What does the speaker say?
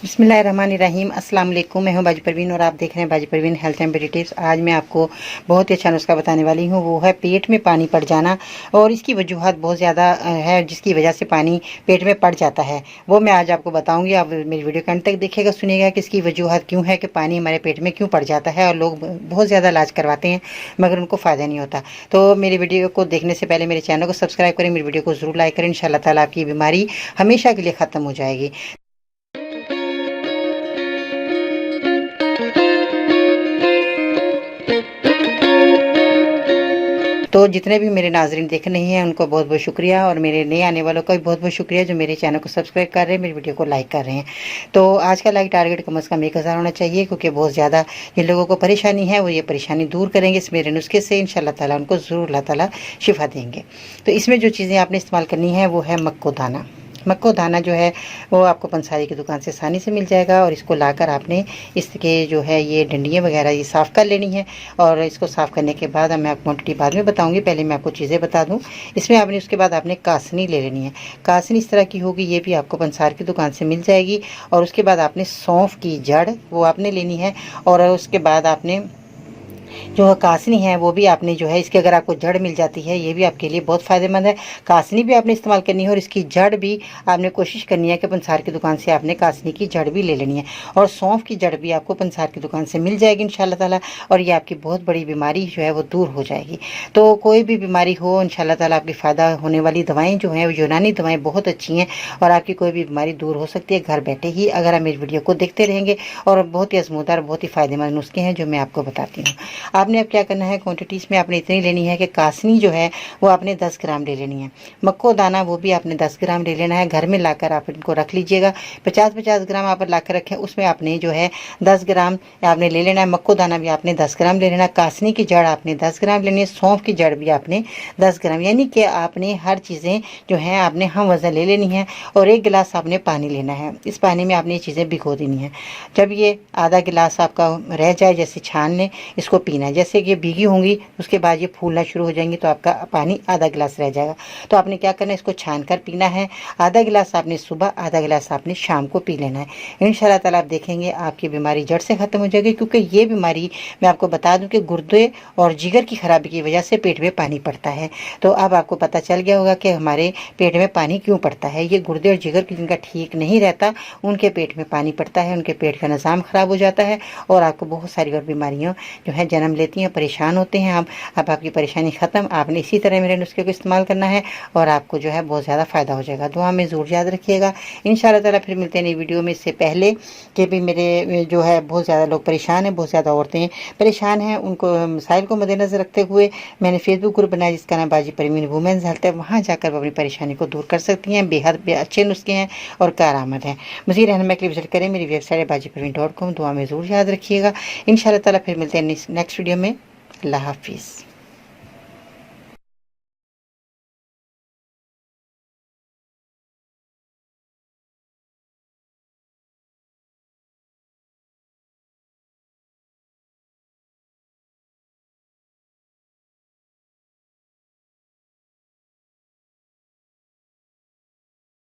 बिस्मिल्लाहिर्रहमानिर्रहीम। अस्सलाम वालेकुम। मैं हूं बाजी परवीन और आप देख रहे हैं बाजी Parveen health and beauty tips. आज मैं आपको बहुत ही अच्छा नुस्खा बताने वाली हूं, वो है पेट में पानी पड़ जाना। और इसकी वजूहत बहुत ज़्यादा है जिसकी वजह से पानी पेट में पड़ जाता है, वो मैं आज आपको बताऊंगी। आप मेरी वीडियो के अंत तक देखिएगा, सुनिएगा कि इसकी वजूहत क्यों है कि पानी हमारे पेट में क्यों पड़ जाता है। और लोग बहुत ज़्यादा इलाज करवाते हैं मगर उनको फ़ायदा नहीं होता। तो मेरी वीडियो को देखने से पहले मेरे चैनल को सब्सक्राइब करें, मेरी वीडियो को ज़रूर लाइक करें। इंशाअल्लाह ताला आपकी बीमारी हमेशा के लिए ख़त्म हो जाएगी। तो जितने भी मेरे नाजरीन देख रहे हैं उनको बहुत बहुत शुक्रिया, और मेरे नए आने वालों का भी बहुत बहुत शुक्रिया जो मेरे चैनल को सब्सक्राइब कर रहे हैं, मेरी वीडियो को लाइक कर रहे हैं। तो आज का लाइक टारगेट कम से कम 1000 होना चाहिए, क्योंकि बहुत ज़्यादा जिन लोगों को परेशानी है वो ये परेशानी दूर करेंगे इस मेरे नुस्खे से। इंशाल्लाह ताला उनको ज़रूर अल्लाह ताला शिफा देंगे। तो इसमें जो चीज़ें आपने इस्तेमाल करनी है वो है मक्को दाना। मक्को दाना जो है वो आपको पंसारी की दुकान से आसानी से मिल जाएगा। और इसको लाकर आपने इसके जो है ये डंडियाँ वगैरह ये साफ़ कर लेनी है। और इसको साफ़ करने के बाद मैं आपको क्वांटिटी बाद में बताऊंगी, पहले मैं आपको चीज़ें बता दूं। इसमें आपने उसके बाद आपने कासनी ले लेनी है। कासनी इस तरह की होगी, ये भी आपको पंसार की दुकान से मिल जाएगी। और उसके बाद आपने सौंफ की जड़ वो आपने लेनी है। और उसके बाद आपने जो कासनी है वो भी आपने जो है इसकी अगर आपको जड़ मिल जाती है ये भी आपके लिए बहुत फ़ायदेमंद है। कासनी भी आपने इस्तेमाल करनी है और इसकी जड़ भी आपने कोशिश करनी है कि पंसार की दुकान से आपने कासनी की जड़ भी ले लेनी है। और सौंफ की जड़ भी आपको पंसार की दुकान से मिल जाएगी इंशाल्लाह ताला। और ये आपकी बहुत बड़ी बीमारी जो है वो दूर हो जाएगी। तो कोई भी बीमारी हो इंशाल्लाह ताला आपकी फ़ायदा होने वाली दवाएँ जो हैं वो यूनानी दवाएँ बहुत अच्छी हैं और आपकी कोई भी बीमारी दूर हो सकती है घर बैठे ही, अगर आप मेरी वीडियो को देखते रहेंगे। और बहुत ही आजमूदार बहुत ही फ़ायदेमंद नुस्खे हैं जो मैं आपको बताती हूँ। आपने अब क्या करना है, क्वांटिटीज़ में आपने इतनी लेनी है कि कासनी जो है वो आपने 10 ग्राम ले लेनी है। मक्को दाना वो भी आपने 10 ग्राम ले लेना है। घर में लाकर आप इनको रख लीजिएगा। 50-50 ग्राम आप ला कर रखें, उसमें आपने जो है 10 ग्राम आपने ले लेना है। मक्को दाना भी आपने 10 ग्राम ले लेना है। कासनी की जड़ आपने 10 ग्राम लेनी है। सौंफ की जड़ भी आपने 10 ग्राम, यानी कि आपने हर चीज़ें जो हैं आपने हम वज़न ले लेनी है। और 1 गिलास आपने पानी लेना है। इस पानी में आपने ये चीज़ें भिगो देनी है। जब ये आधा गिलास आपका रह जाए, जैसे छान लें, इसको पीना है। जैसे कि ये भीगी होंगी उसके बाद ये फूलना शुरू हो जाएंगी तो आपका पानी आधा गिलास रह जाएगा। तो आपने क्या करना है, इसको छान कर पीना है। आधा गिलास आपने सुबह, आधा गिलास आपने शाम को पी लेना है। इंशाल्लाह ताला आप देखेंगे आपकी बीमारी जड़ से ख़त्म हो जाएगी। क्योंकि ये बीमारी मैं आपको बता दूं कि गुर्दे और जिगर की खराबी की वजह से पेट में पानी पड़ता है। तो अब आपको पता चल गया होगा कि हमारे पेट में पानी क्यों पड़ता है। ये गुर्दे और जिगर की जिनका ठीक नहीं रहता उनके पेट में पानी पड़ता है, उनके पेट का निज़ाम ख़राब हो जाता है और आपको बहुत सारी और बीमारियाँ जो है जन्म लेती हैं, परेशान होते हैं आप। अब आपकी परेशानी ख़त्म। आपने इसी तरह मेरे नुस्खे को इस्तेमाल करना है और आपको जो है बहुत ज़्यादा फ़ायदा हो जाएगा। दुआ में ज़रूर याद रखिएगा। इंशाल्लाह ताला फिर मिलते हैं नई वीडियो में। इससे पहले कि भी मेरे जो है बहुत ज़्यादा लोग परेशान हैं, बहुत ज़्यादा औरतें परेशान हैं, उनको मसाइल को मद्देनज़र रखते हुए मैंने फेसबुक ग्रुप बनाया जिसका नाम बाजी परवीन वुमेन्स हेल्थ है। वहाँ जाकर वो अपनी परेशानी को दूर कर सकती हैं। बेहद अच्छे नुस्खे हैं और कारआमद हैं। मज़ीद रहनुमाई के लिए विजिट करें मेरी वेबसाइट है bajiparveen.com। दुआ में ज़रूर याद रखिएगा। इंशाल्लाह ताला फिर मिलते हैं नेक्स्ट वीडियो में। अल्लाह हाफिज़।